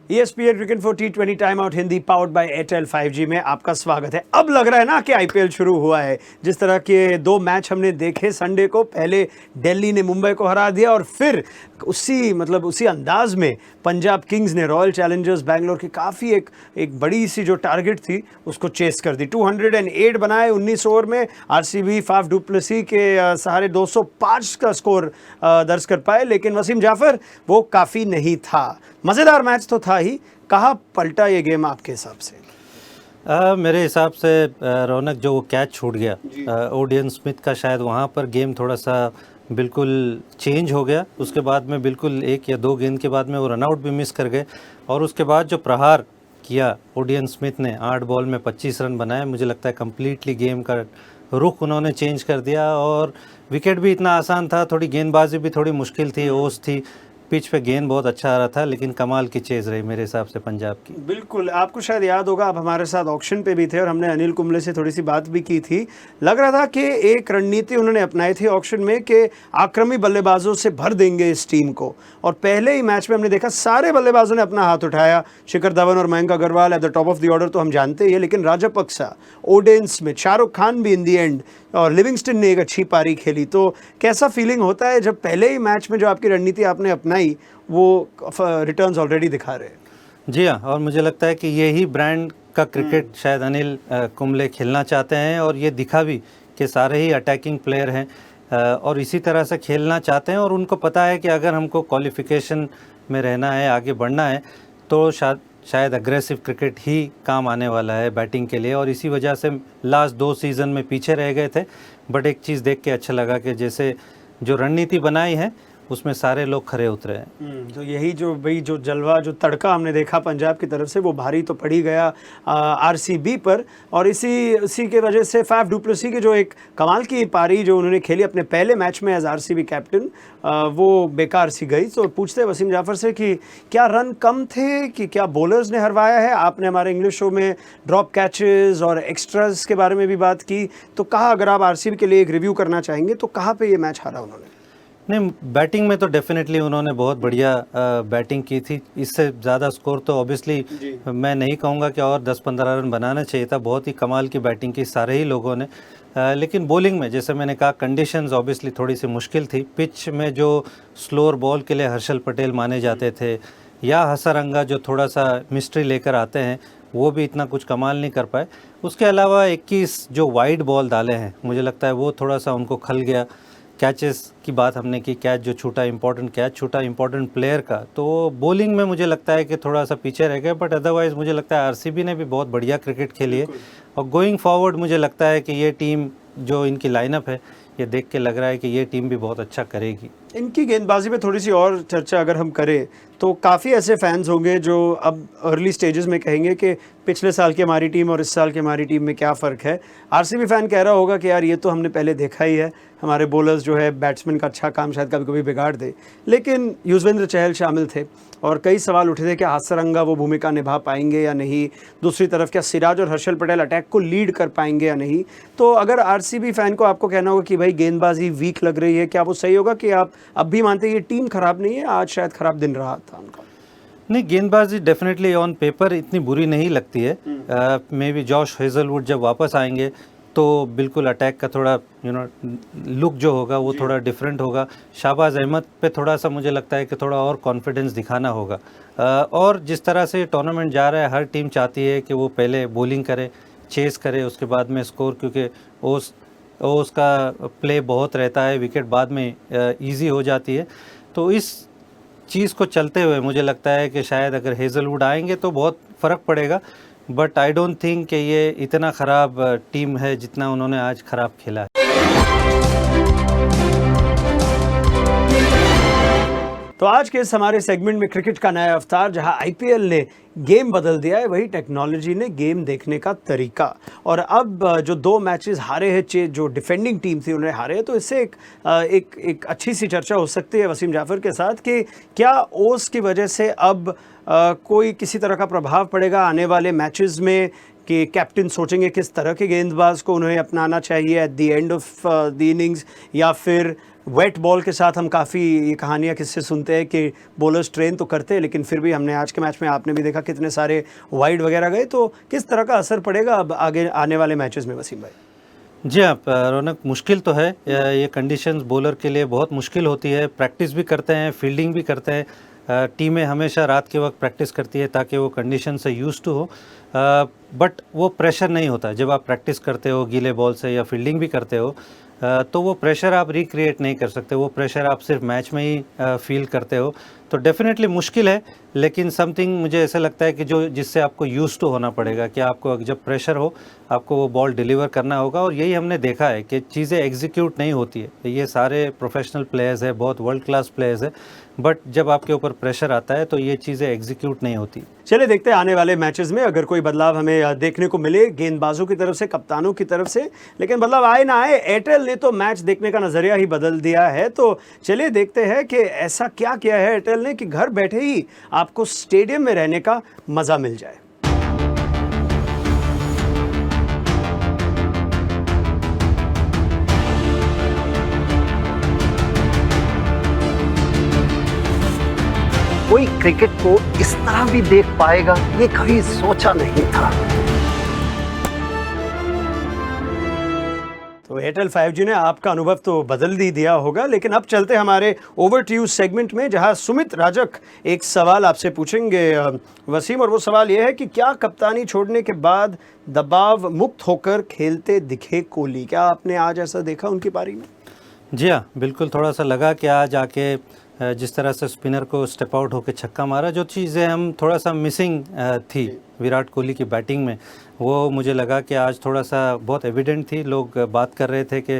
ESPN cricket for T20 time out Hindi powered by Airtel 5G में आपका स्वागत है। अब लग रहा है ना कि आईपीएल शुरू हुआ है। जिस तरह के दो मैच हमने देखे संडे को, पहले दिल्ली ने मुंबई को हरा दिया और फिर उसी अंदाज में पंजाब किंग्स ने रॉयल चैलेंजर्स बैंगलोर की काफ़ी एक बड़ी सी जो टारगेट थी उसको चेस कर दी। 208 बनाए 19 ओवर में। आरसीबी फाफ डु प्लेसी के सहारे 205 का स्कोर दर्ज कर पाए, लेकिन वसीम जाफर वो काफ़ी नहीं था। मज़ेदार मैच तो था ही, कहाँ पलटा ये गेम आपके हिसाब से? मेरे हिसाब से रौनक जो वो कैच छूट गया ओडियन स्मिथ का, शायद वहाँ पर गेम थोड़ा सा बिल्कुल चेंज हो गया। उसके बाद में बिल्कुल 1 या 2 गेंद के बाद में वो रनआउट भी मिस कर गए और उसके बाद जो प्रहार किया ओडियन स्मिथ ने 8 बॉल में 25 रन बनाए, मुझे लगता है कम्प्लीटली गेम का रुख उन्होंने चेंज कर दिया। और विकेट भी इतना आसान था, थोड़ी गेंदबाजी भी थोड़ी मुश्किल थी, ओस थी, पिच पे गेंद बहुत अच्छा आ रहा था, लेकिन कमाल की चेज़ रही मेरे हिसाब से पंजाब की। बिल्कुल, आपको शायद याद होगा, आप हमारे साथ ऑक्शन पे भी थे और हमने अनिल कुंबले से थोड़ी सी बात भी की थी। लग रहा था कि एक रणनीति उन्होंने अपनाई थी ऑक्शन में कि आक्रमणी बल्लेबाजों से भर देंगे इस टीम को, और पहले ही मैच में हमने देखा सारे बल्लेबाजों ने अपना हाथ उठाया। शिखर धवन और Mayank Agarwal at the top of the order तो हम जानते ही हैं, लेकिन राजपक्सा, ओडेन स्मिथ, शाहरुख खान भी इन दी एंड, और लिविंगस्टन ने एक अच्छी पारी खेली। तो कैसा फीलिंग होता है जब पहले ही मैच में जो आपकी रणनीति आपने अपनाई वो रिटर्न्स ऑलरेडी दिखा रहे हैं? जी हाँ, और मुझे लगता है कि यही ब्रांड का क्रिकेट शायद अनिल कुंबले खेलना चाहते हैं, और ये दिखा भी कि सारे ही अटैकिंग प्लेयर हैं और इसी तरह से खेलना चाहते हैं। और उनको पता है कि अगर हमको क्वालिफिकेशन में रहना है, आगे बढ़ना है, तो शायद अग्रेसिव क्रिकेट ही काम आने वाला है बैटिंग के लिए। और इसी वजह से लास्ट 2 सीज़न में पीछे रह गए थे, बट एक चीज़ देख के अच्छा लगा कि जैसे जो रणनीति बनाई है उसमें सारे लोग खरे उतरे हैं। तो यही जो जलवा, जो तड़का हमने देखा पंजाब की तरफ से, वो भारी तो पड़ी गया आरसीबी पर। और इसी के वजह से फाफ डु प्लेसी की जो एक कमाल की पारी जो उन्होंने खेली अपने पहले मैच में एज आरसीबी कैप्टन, वो बेकार सी गई। तो पूछते हैं वसीम जाफर से कि क्या रन कम थे, कि क्या बॉलर्स ने हरवाया है? आपने हमारे इंग्लिश शो में ड्रॉप कैचेस और एक्स्ट्रास के बारे में भी बात की, तो कहाँ, अगर आप आरसीबी के लिए एक रिव्यू करना चाहेंगे, तो कहाँ पे ये मैच हारा उन्होंने? नहीं, बैटिंग में तो डेफिनेटली उन्होंने बहुत बढ़िया बैटिंग की थी। इससे ज़्यादा स्कोर तो ऑब्वियसली मैं नहीं कहूँगा कि और 10-15 रन बनाना चाहिए था। बहुत ही कमाल की बैटिंग की सारे ही लोगों ने। लेकिन बॉलिंग में, जैसे मैंने कहा, कंडीशंस ऑब्वियसली थोड़ी सी मुश्किल थी। पिच में जो स्लोअर बॉल के लिए हर्षल पटेल माने जाते थे, या हसरंगा जो थोड़ा सा मिस्ट्री लेकर आते हैं, वो भी इतना कुछ कमाल नहीं कर पाए। उसके अलावा 21 जो वाइड बॉल डाले हैं, मुझे लगता है वो थोड़ा सा उनको खल गया। कैचेस की बात हमने की, कैच जो छूटा, इंपॉर्टेंट कैच छूटा इंपॉर्टेंट प्लेयर का, तो बॉलिंग में मुझे लगता है कि थोड़ा सा पीछे रह गए। बट अदरवाइज़ मुझे लगता है आरसीबी ने भी बहुत बढ़िया क्रिकेट खेली है। और गोइंग फॉरवर्ड मुझे लगता है कि ये टीम, जो इनकी लाइनअप है, ये देख के लग रहा है कि ये टीम भी बहुत अच्छा करेगी। इनकी गेंदबाजी में थोड़ी सी और चर्चा अगर हम करें तो काफ़ी ऐसे फैंस होंगे जो अब अर्ली स्टेजेस में कहेंगे कि पिछले साल की हमारी टीम और इस साल की हमारी टीम में क्या फ़र्क है। आरसीबी फ़ैन कह रहा होगा कि यार ये तो हमने पहले देखा ही है, हमारे बॉलर्स जो है बैट्समैन का अच्छा काम शायद कभी कभी बिगाड़ दे। लेकिन युजवेंद्र चहल शामिल थे और कई सवाल उठे थे कि हासरंगा वो भूमिका निभा पाएंगे या नहीं। दूसरी तरफ क्या सिराज और हर्षल पटेल अटैक को लीड कर पाएंगे या नहीं। तो अगर आरसीबी फ़ैन को आपको कहना होगा कि भाई गेंदबाजी वीक लग रही है, क्या वो सही होगा कि आप अब भी मानते हैं ये टीम ख़राब नहीं है, आज शायद ख़राब दिन रहा था उनका? नहीं, गेंदबाजी डेफिनेटली ऑन पेपर इतनी बुरी नहीं लगती है। मे बी जॉश हेजलवुड जब वापस आएंगे तो बिल्कुल अटैक का थोड़ा लुक जो होगा वो थोड़ा डिफरेंट होगा। शाहबाज अहमद पे थोड़ा सा मुझे लगता है कि थोड़ा और कॉन्फिडेंस दिखाना होगा। और जिस तरह से टूर्नामेंट जा रहा है, हर टीम चाहती है कि वो पहले बॉलिंग करे, चेस करे, उसके बाद में स्कोर, क्योंकि उसका प्ले बहुत रहता है, विकेट बाद में ईजी हो जाती है। तो इस चीज़ को चलते हुए मुझे लगता है कि शायद अगर हेजलवुड आएंगे तो बहुत फ़र्क पड़ेगा। बट आई डोंट थिंक कि ये इतना ख़राब टीम है जितना उन्होंने आज ख़राब खेला है। तो आज के इस हमारे सेगमेंट में क्रिकेट का नया अवतार, जहां आईपीएल ने गेम बदल दिया है, वही टेक्नोलॉजी ने गेम देखने का तरीका। और अब जो 2 मैचेस हारे हैं, जो डिफेंडिंग टीम थी उन्हें हारे हैं, तो इससे एक अच्छी सी चर्चा हो सकती है वसीम जाफर के साथ कि क्या ओस की वजह से अब कोई किसी तरह का प्रभाव पड़ेगा आने वाले मैचेस में? कि कैप्टन सोचेंगे किस तरह के गेंदबाज को उन्हें अपनाना चाहिए at the end of the innings, या फिर वेट बॉल के साथ हम काफ़ी ये कहानियाँ किससे सुनते हैं कि बॉलर्स ट्रेन तो करते हैं लेकिन फिर भी हमने आज के मैच में आपने भी देखा कितने सारे वाइड वगैरह गए, तो किस तरह का असर पड़ेगा अब आगे आने वाले मैचेस में वसीम भाई? जी हाँ रौनक, मुश्किल तो है, ये कंडीशंस बॉलर के लिए बहुत मुश्किल होती है। प्रैक्टिस भी करते हैं, फील्डिंग भी करते हैं, टीमें हमेशा रात के वक्त प्रैक्टिस करती है ताकि वो कंडीशन से यूज्ड टू हो, बट वो प्रेशर नहीं होता जब आप प्रैक्टिस करते हो गीले बॉल से या फील्डिंग भी करते हो, तो वो प्रेशर आप रिक्रिएट नहीं कर सकते, वो प्रेशर आप सिर्फ मैच में ही फील करते हो। तो डेफिनेटली मुश्किल है, लेकिन समथिंग मुझे ऐसा लगता है कि जो जिससे आपको यूज टू होना पड़ेगा कि आपको जब प्रेशर हो आपको वो बॉल डिलीवर करना होगा। और यही हमने देखा है कि चीज़ें एग्जीक्यूट नहीं होती है। ये सारे प्रोफेशनल प्लेयर्स हैं, बहुत वर्ल्ड क्लास प्लेयर्स हैं, बट जब आपके ऊपर प्रेशर आता है तो ये चीज़ें एग्जीक्यूट नहीं होती। चलिए देखते हैं आने वाले मैचेस में अगर कोई बदलाव हमें देखने को मिले गेंदबाजों की तरफ से, कप्तानों की तरफ से, लेकिन बदलाव आए ना आए एयरटेल ने तो मैच देखने का नज़रिया ही बदल दिया है। तो चलिए देखते हैं कि ऐसा क्या किया है एयरटेल ने कि घर बैठे ही आपको स्टेडियम में रहने का मज़ा मिल जाए। कोई क्रिकेट को इस तरह भी देख पाएगा ये कभी सोचा नहीं था। तो एयरटेल 5G ने आपका अनुभव तो बदल ही दिया होगा, लेकिन अब चलते हमारे ओवर टू यू सेगमेंट में जहां सुमित राजक एक सवाल आपसे पूछेंगे वसीम, और वो सवाल ये है कि क्या कप्तानी छोड़ने के बाद दबाव मुक्त होकर खेलते दिखे कोहली? क्या आपने आज ऐसा देखा उनकी पारी में? जी हाँ, बिल्कुल। थोड़ा सा लगा कि आज आके जिस तरह से स्पिनर को स्टेप आउट होकर छक्का मारा, जो चीज़ें हम थोड़ा सा मिसिंग थी विराट कोहली की बैटिंग में, वो मुझे लगा कि आज थोड़ा सा बहुत एविडेंट थी। लोग बात कर रहे थे कि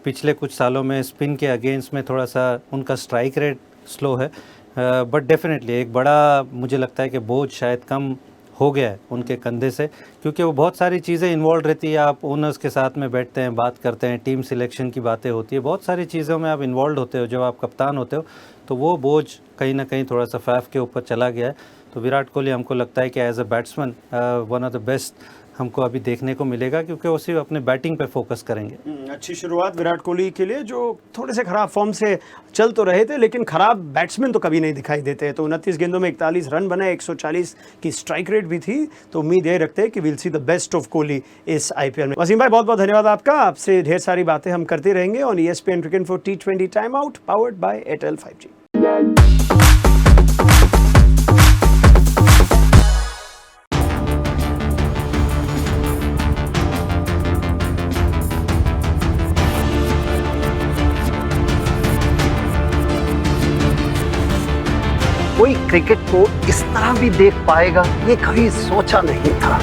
पिछले कुछ सालों में स्पिन के अगेंस्ट में थोड़ा सा उनका स्ट्राइक रेट स्लो है, बट डेफिनेटली एक बड़ा मुझे लगता है कि बोझ शायद कम हो गया है उनके कंधे से, क्योंकि वो बहुत सारी चीज़ें इन्वॉल्व रहती है। आप ओनर्स के साथ में बैठते हैं, बात करते हैं, टीम सिलेक्शन की बातें होती है, बहुत सारी चीज़ों में आप इन्वॉल्व होते हो जब आप कप्तान होते हो, तो वो बोझ कहीं ना कहीं थोड़ा सा फैफ के ऊपर चला गया है। तो विराट कोहली हमको लगता है कि as a batsman one of the best हमको अभी देखने को मिलेगा, क्योंकि वो सिर्फ अपने बैटिंग पे फोकस करेंगे। अच्छी शुरुआत विराट कोहली के लिए, जो थोड़े से खराब फॉर्म से चल तो रहे थे, लेकिन खराब बैट्समैन तो कभी नहीं दिखाई देते। तो 29 गेंदों में 41 रन बने, 140 की स्ट्राइक रेट भी थी। तो उम्मीद ये रखते हैं कि will see the best of Kohli इस IPL में। वसीम भाई बहुत बहुत धन्यवाद आपका, आपसे ढेर सारी बातें हम करते रहेंगे on ESPN cricket for T20 time out powered by Airtel 5G। कोई क्रिकेट को इस तरह भी देख पाएगा ये कभी सोचा नहीं था।